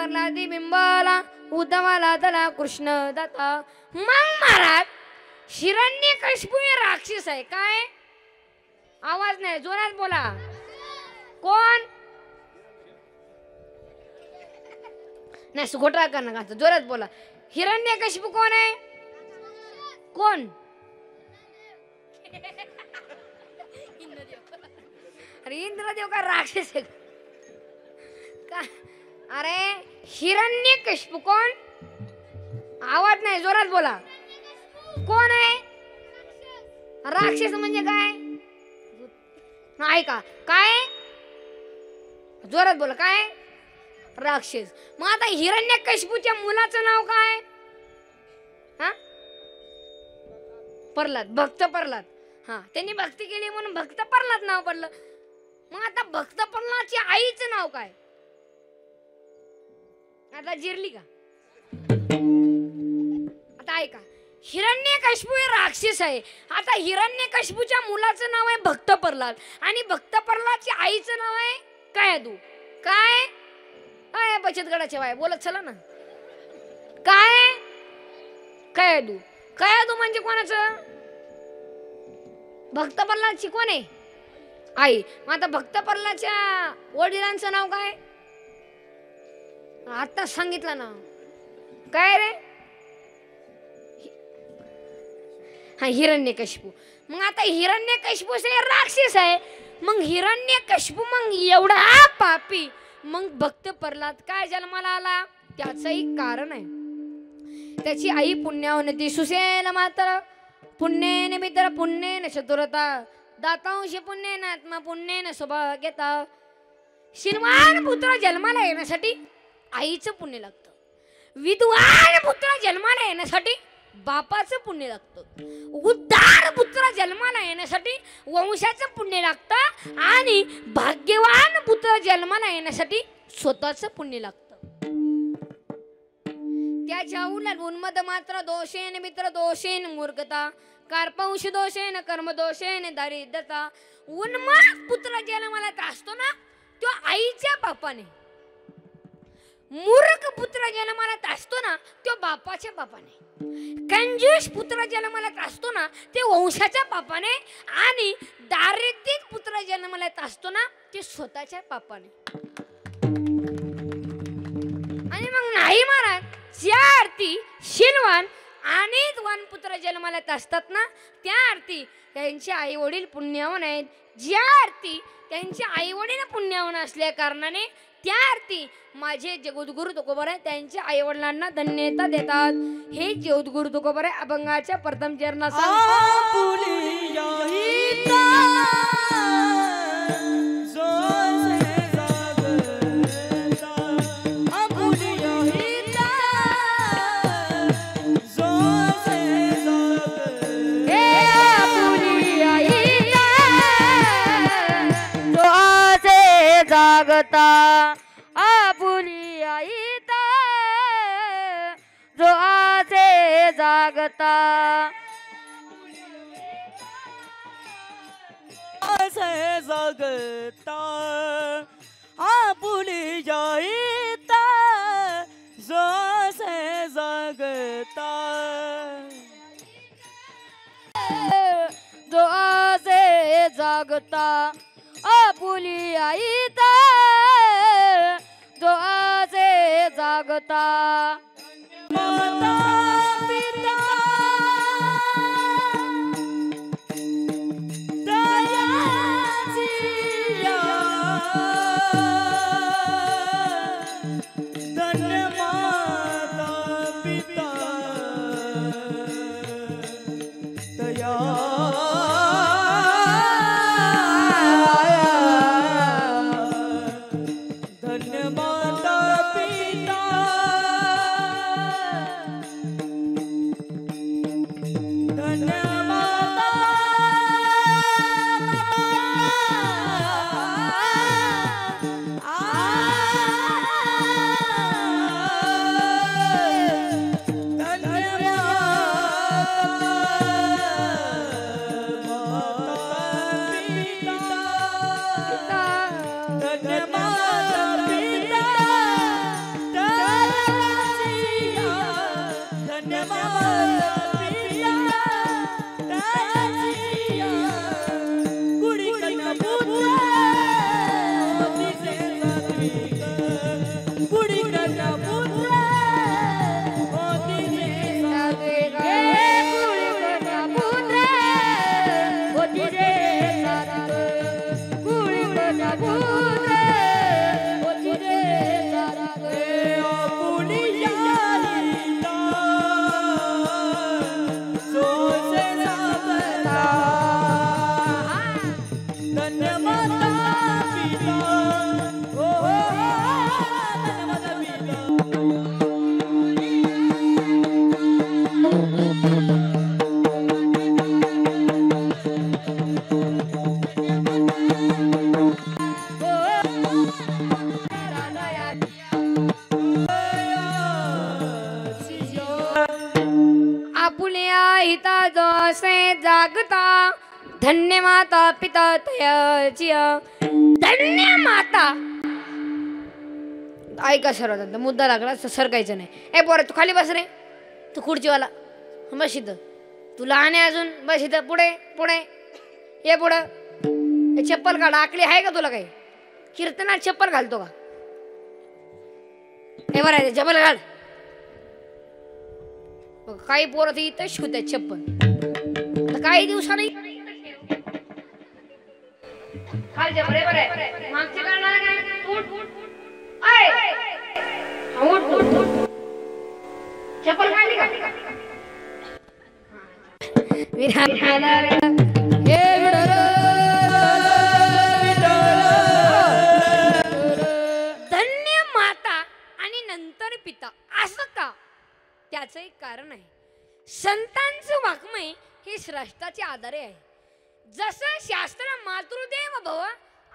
प्रल्हादी बिंबाला उद्धवाला तला कृष्ण दत्ता. मग महाराज हिरण्यकशिपू हे राक्षस आहे काय? आवाज नाही, जोरात बोला. कोण? नाही सुखोटा का नका, जोरात बोला. हिरण्यकशिपू कोण आहे? कोण? अरे इंद्रदेव का राक्षस आहे का? अरे हिरण्यकशिपू कोण? आवाज नाही, जोरात बोला. कोण आहे? राक्षस म्हणजे काय? नाही का काय? जोरात बोला. काय राक्षस? मग आता हिरण्यकशिपूच्या मुलाचं नाव काय? हा, प्रल्हाद, भक्त प्रल्हाद. हा, त्यांनी भक्ती केली म्हणून भक्त प्रल्हाद नाव पडलं. मग आता भक्त प्रल्हादच्या आईचं नाव काय? आता जिरली का? आता ऐका, हिरण्यकशिपू हे राक्षस आहे. आता हिरण्यकशिपूच्या मुलाचं नाव आहे भक्त प्रल्हाद आणि भक्त प्रल्हादच्या आईचं नाव आहे कयाधू. काय? काय बचत गटाचे बाय बोलत चला ना. काय? कयाधू. कयाधू म्हणजे कोणाचं? भक्त प्रल्हादची कोण आहे? आई. मग आता भक्त प्रल्हादच्या वडिलांचं नाव काय? आता सांगितलं ना. काय रे? हा, हिरण्यकशिपू. मग आता हिरण्यकशिपू हे राक्षस आहे. मग हिरण्यकशिपू मग एवढा पापी, मग भक्त प्रल्हाद काय जन्माला आला? त्याचंही कारण आहे. त्याची आई पुण्यावनती सुसेन मात्र पुण्येन मित्र पुण्येन चतुरता दातांश पुण्येन आत्मा पुण्येन सौभाग्यता. श्रीमान पुत्र जन्माला येण्यासाठी आईचं पुण्य लागतं. विद्वान पुत्र जन्माला येण्यासाठी बापाचं पुण्य लागतं. उद्धार पुत्र जन्माला येण्यासाठी वंशाचं पुण्य लागतं आणि भाग्यवान पुत्र जन्माला येण्यासाठी स्वतःचं पुण्य लागतं. त्याच्या उलट उन्मद मात्र दोषेन मित्र दोषेन मूर्खता कार्पंश दोषेन कर्म दोषेन दारिद्रता. उन्मद पुत्र जन्माला असतो ना तो आईच्या बापाने. मूर्ख पुत्र जन्माला असतो ना तो बापाच्या बापाने. कंजूस पुत्र जन्माला असतो ना ते वंशाच्या बापाने आणि दारिद्र्य पुत्र जन्माला असतो ना ते स्वतःच्या बापाने. आणि मग नाही महाराज, ज्या अर्थी शीलवान आणि द्वान पुत्र जन्माला असतात ना त्या अर्थी त्यांचे आई वडील पुण्यवान आहेत. ज्या अर्थी त्यांचे आई वडील पुण्यवान असल्या कारणाने त्या अर्थी माझे जगद्गुरु तुकोबर आहे त्यांच्या आई वडिलांना धन्यता देतात. हे जगद्गुरु तुकोबर आहे अभंगाच्या प्रथम चरणात जागता आपुली आईता जो आसे जागता आसे जागता आपुली आईता जो आसे जागता जो आसे जागता आपुली आईता जो आसे जागता. माता पिता दयाची धन्य माता पिता दया धन्य माता पिता तयाची धन्य माता. ऐका सर्व मुद्दा लागला सरकायचं नाही. ए पोरा तू खाली बस रे, तू खुर्चीवाला बस इथं, तू लहान आहे अजून, बस इथं. पुढे पुढे ये पुढं. हे चप्पल काढ. आकली आहे का तुला काही? कीर्तनात चप्पल घालतो का? हे बरं आहे चप्पल घाल. काही पोरं तर इथं शिवतात चप्पल. काही दिवसांनी मागचे करणार काय? उठ उठ चप्पल काढली का? धन्य माता आणि नंतर पिता असं का? त्याचं एक कारण आहे. संतांचं वाङ्मय हे श्रेष्ठाचे आधारे आहे. जसं शास्त्र मातृदेव भव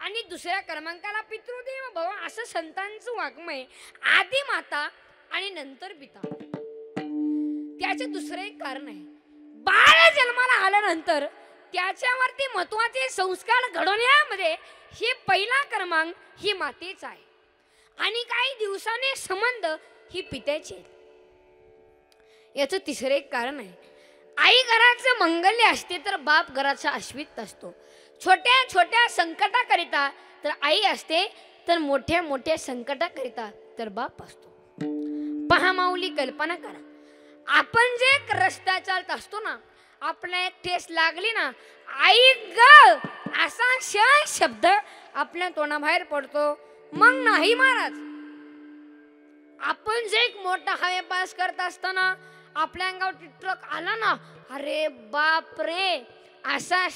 आणि दुसऱ्या क्रमांकाला पितृदेव भव असं संतांचं वाङ्मय आधी माता आणि नंतर पिता. त्याचे दुसरे एक कारण आहे. बाळ जन्माला आल्यानंतर त्याच्यावरती महत्वाचे संस्कार घडवण्यामध्ये हे पहिला क्रमांक ही मातेचा आहे आणि काही दिवसाने संबंध ही पित्याचे आहेत. याचं तिसरे एक कारण आहे. आई घराचं मंगल्य असते तर बाप घराचा अश्वित असतो. छोट्या छोट्या संकटाकरिता तर आई असते, तर मोठ्या मोठ्या संकटाकरिता तर बाप असतो. पहा माऊली, कल्पना करा. आपण जे रस्ता चालत असतो ना, आपला एक ठेस लागली ना, आई ग असा शब्द आपल्या तोंडाबाहेर पडतो. मग नाही महाराज, आपण जे एक मोठा हायवे पास करत असताना आपल्या अंगावर ट्रक आला ना, अरे बाप रे असा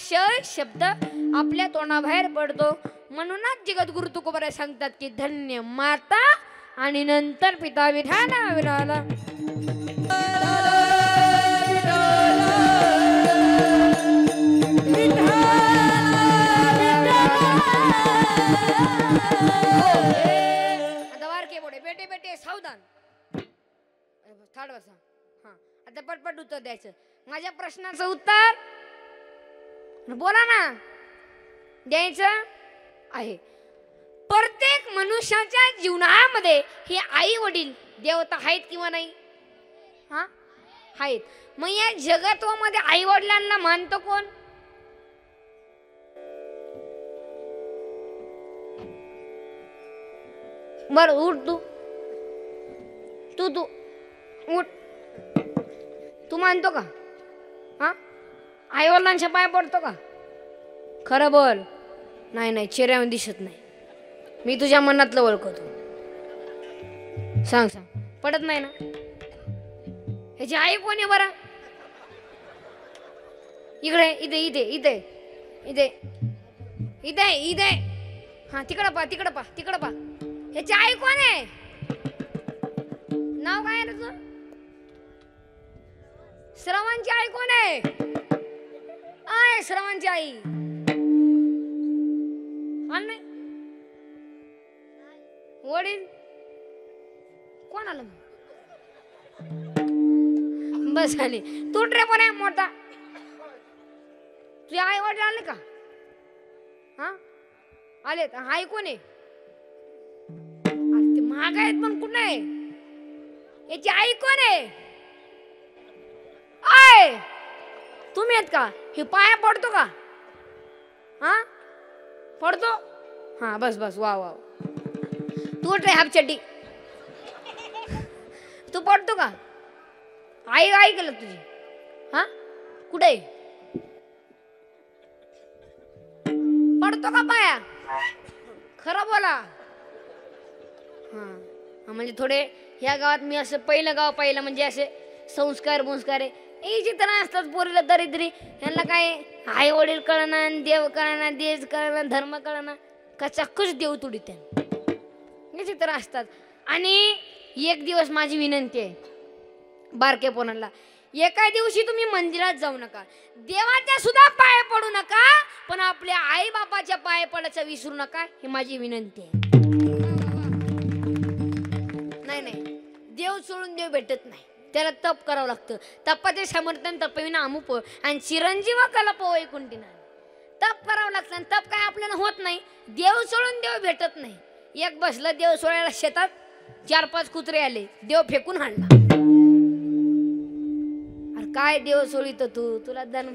शब्द आपल्या तोंडाबाहेर पडतो. म्हणूनच जगद्गुरु तुकोबाराय सांगतात की धन्य माता आणि नंतर पिता. विठाला विराला आता वारके बोडे बेटे बेटे सावधान. थाड बसा. हा आता पटपट उत्तर द्यायचं. माझ्या प्रश्नाचं उत्तर बोला ना, द्यायचं आहे. प्रत्येक मनुष्याच्या जीवनामध्ये हे आई वडील देवता आहेत किंवा नाही? हा आहेत. मग या जगत्वामध्ये आई वडिलांना मानतो कोण? बर उठ तू तू तू उठ. तू मानतो का? हा आई वडिलांच्या पाय पडतो का? खरं बोल. नाही नाही, चेहऱ्यावर दिसत नाही. मी तुझ्या मनातलं ओळखतो. सांग सांग. पडत नाही ना? ह्याची आई कोण आहे बरं? इकडे इथे इथे इथे इथे इथे इथे. हा तिकडं पा तिकडं पा तिकडं पा. ह्याची आई कोण आहे? नाव काय आहे तुझं? श्रवणची आई कोण आहे? आय श्रवणची आई नाही. वडील कोण आलं? बस आली. तू ट्रे पण आहे मोठा. तुझे आई वडील आले का? हा आले. आई कोण आहे? ते महाग आहेत पण कुठं आहे? याची आई कोण आहे? आय तुम्ही आहेत का? हे पाया पडतो का? हा पडतो. हा बस बस. वा वा. तू ट्रे हाफ चड्डी. तू पडतो का? आई आई केलं तुझी? हा कुठे पडतो का पाया? खरं बोला. हा म्हणजे थोडे ह्या गावात मी असं पहिलं गाव पाहिलं म्हणजे असे संस्कार आहे. हे चित्र असतात पोरीला दरिद्री. यांना काय आई वडील कळना, देव कळना, देश कळना, धर्म कळना, कचाकच देव तुडी त्या हे चित्र असतात. आणि एक दिवस माझी विनंती आहे बारके पोरांना, एका दिवशी तुम्ही मंदिरात जाऊ नका, देवाच्या सुद्धा पाय पडू नका, पण आपल्या आई बापाच्या पाय पडायचं विसरू नका. ही माझी विनंती आहे. नाही नाही, देव सोडून देव भेटत नाही. त्याला तप करावं लागतं. तपाचे समर्थन तपविना अमुप आणि चिरंजीव कला पोवई कुंटीना. तप करावं लागतं आणि तप काय आपल्याला होत नाही. देव सोडून देव भेटत नाही. एक बसलं देव सोडायला शेतात, 4-5 कुत्रे आले, देव फेकून हाणला. अरे काय देव सोडित तू, तुला दन.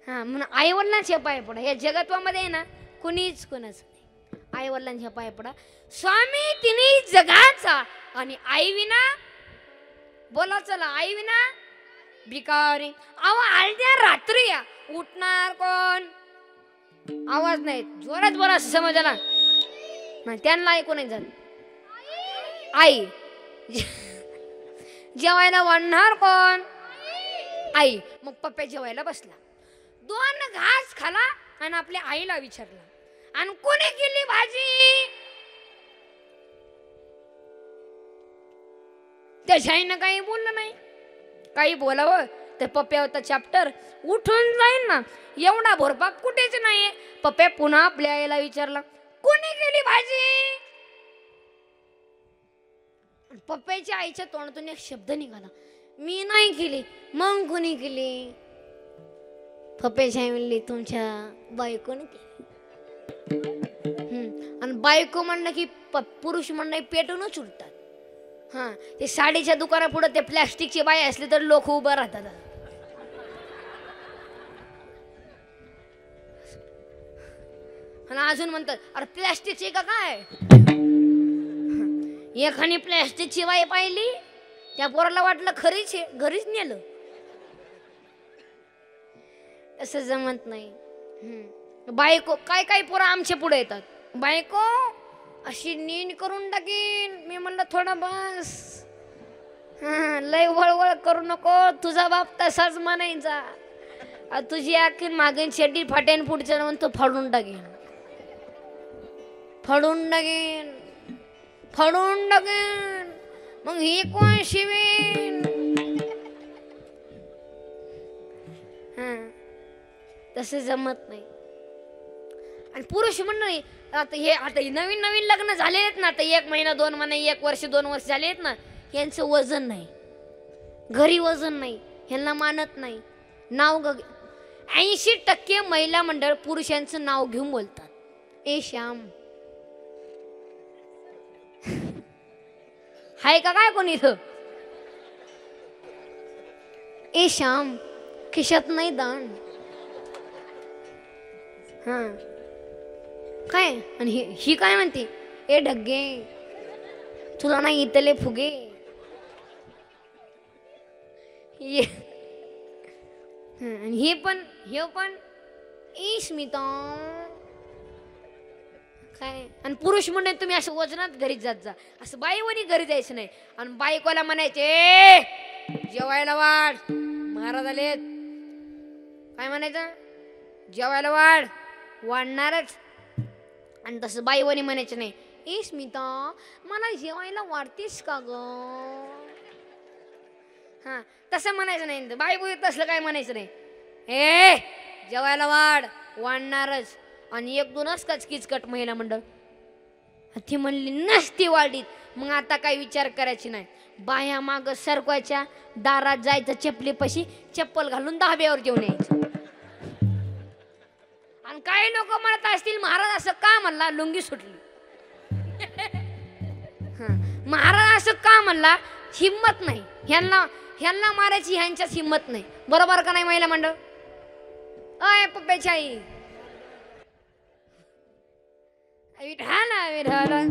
हा म्हणून आई वडिलांच्या पाय पडा. या जगत्वामध्ये आहे ना कुणीच कुणाच नाही. आई वडिलांच्या पाय पडा. स्वामी तिने जगाचा आणि आई विना, बोला चला, आई विना भिकारी. अहो अर्ध्या रात्री या उठणार कोण? आवाज नाही, जोरात बोला असं समजला नाही, त्यांना ऐकू नाही जात. आई. जेवायला वाढणार कोण? आई. मग पप्पा जेवायला बसला, 2 घास खाला आणि आपल्या आईला विचारला, आणि कोणी केली भाजी? त्याच्या आईनं काही बोललं नाही. काही बोलावं तर पप्प्या होता चॅप्टर उठून जाईल ना, एवढा भोरपाप कुठेच नाहीये. पप्प्या पुन्हा आपल्या आईला विचारला, कोणी केली भाजी? पप्प्याच्या आईच्या तोंडातून एक शब्द निघाला, मी नाही केली. मग कोणी केली? पप्प्याच्या आई म्हणली, तुमच्या बायकोने केली. आणि बायको म्हणलं की पुरुष म्हणणं पेटूनच उठतात. हा, ते साडीच्या दुकानापुढे ते प्लॅस्टिकची बाई असली तर लोक उभं राहतात. आणि अजून म्हणतात, अरे प्लॅस्टिकची का काय? एखादी प्लॅस्टिकची बाई पाहिली, त्या पोराला वाटलं खरीच आहे, घरीच नेलं. असं जमत नाही. बायको काय काय पोरं आमच्या पुढे येतात, बायको अशी नीन करून टाकीन. मी म्हणलं थोडं बस, लय वळवळ करू नको, तुझा बाप तसाच म्हणायचा. तुझी आखीन मागीन शेटी फाटेन, पुढच्या म्हणतो फाडून टाकेन, फाडून टाकेन, फाडून टाकेन. मग ही कोण शिवीन? तसं जमत नाही. आणि पुरुष मंडळी आता नवीन नवीन लग्न झाले आहेत ना, आता 1 महिना 2 महिने 1 वर्ष 2 वर्ष झाले आहेत ना, यांचं वजन नाही, घरी वजन नाही, ह्यांना मानत नाही. नाव 80% महिला मंडळ पुरुषांचं नाव घेऊन बोलतात. ए श्याम, हाय का काय कोणी इथं? ए श्याम, खिशात नाही दाण. हा काय? आणि ही काय म्हणते? ए ढग्गे, तुला नाही इथले फुगे. आणि हे पण ए स्मिता काय? आणि पुरुष म्हणून तुम्ही असं वजनात घरी जात जा, असं बाईवरी घरी जायचं नाही. आणि बायकोला म्हणायचे, जेवायला वाढ, महाराज आलेत. काय म्हणायचं? जेवायला वाढ, वाढणारच. आणि तसं बाईवरी म्हणायचं नाही, ए स्मिता मला जेवायला वाढतेस का ग? हा, तसं म्हणायचं नाही. बाई तसलं काय म्हणायचं नाही. ए जेवायला वाढ, वाढणारच. आणि 1-2च किचकट महिला मंडळ. ती म्हणली नसती वाढीत. मग आता काय विचार करायची नाही, बाया माग सरकवायच्या, दारात जायचं चपलीपाशी, चप्पल घालून धाब्यावर जेवण यायचं. आणि काही लोक म्हणत असतील, महाराज असं का म्हणला? लुंगी सुटली. महाराज असं का म्हणला? हिम्मत नाही ह्यांना मारायची, ह्यांच्याच हिम्मत नाही. बरोबर का नाही महिला मंडळ? अय पप्प्याची आई, विठाला विठाला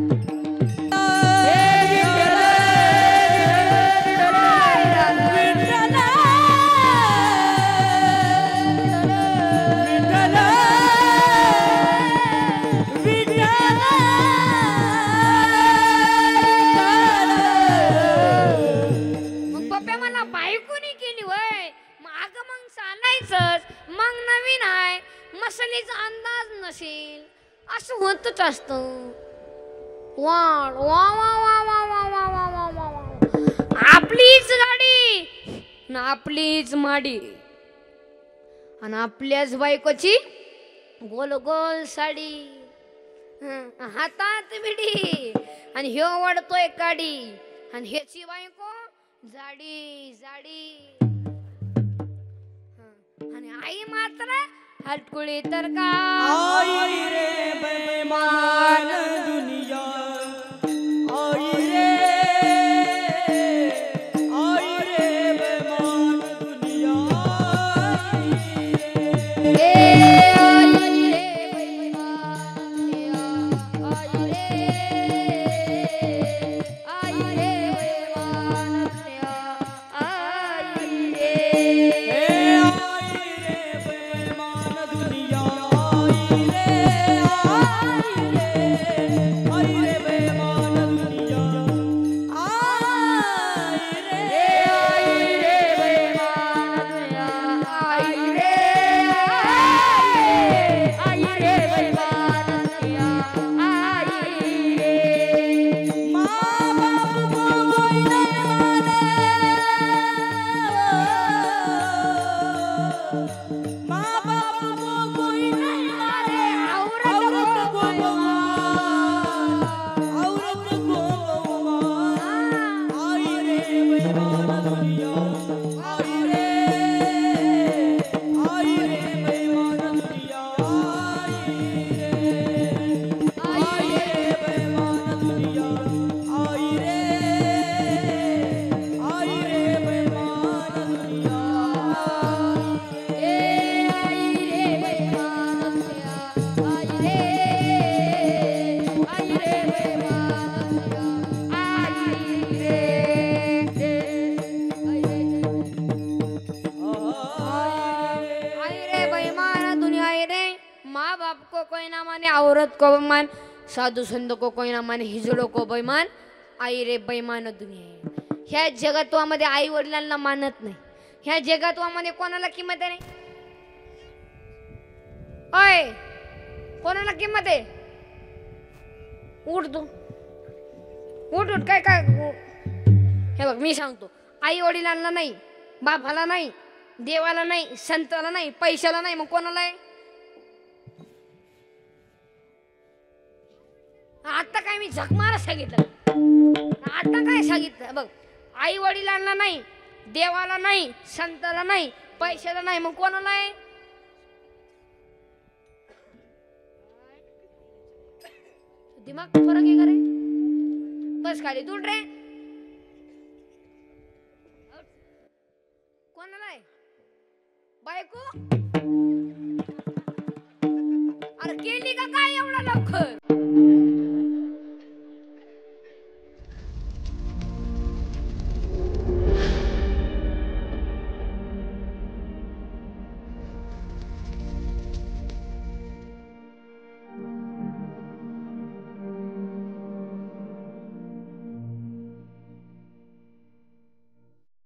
मसाल्याचा अंदाज नसेल असं होतच असतं. वाढ वा वा वा वा वा वा वा वा वा वा, आपलीच गाडी ना आपलीच माडी, आणि आपल्याच बायकोची गोल गोल साडी, हातात बिडी, आणि ह्यो वडतोय काडी, आणि ह्याची बायको जाडी जाडी. आई मात्र हटकुळी तर का आई रे बेईमान दुनिया आई रे बेईमान दुनिया औरत को बेईमान साधू संत को कोई ना माने हिजडो को बेईमान आई रे बेईमान दुनिया ह्या जगत्वामध्ये आई वडिलांना मानत नाही ह्या जगत्वामध्ये कोणाला किंमत आहे ओय कोणाला किंमत आहे उठ तू उठ उठ काय काय हे बघ मी सांगतो आई वडिलांना नाही बापाला नाही देवाला नाही संताला नाही पैशाला नाही मग कोणाला आहे आता काय मी झकमार सांगितलं आता काय सांगितलं बघ आई वडिलांना नाही देवाला नाही संताला नाही पैशाला नाही मग कोणाला आहे दिमाग फरक आहे का रे बस खाली तू रे कोणाला आहे बायको अरे केली का काय एवढा लवकर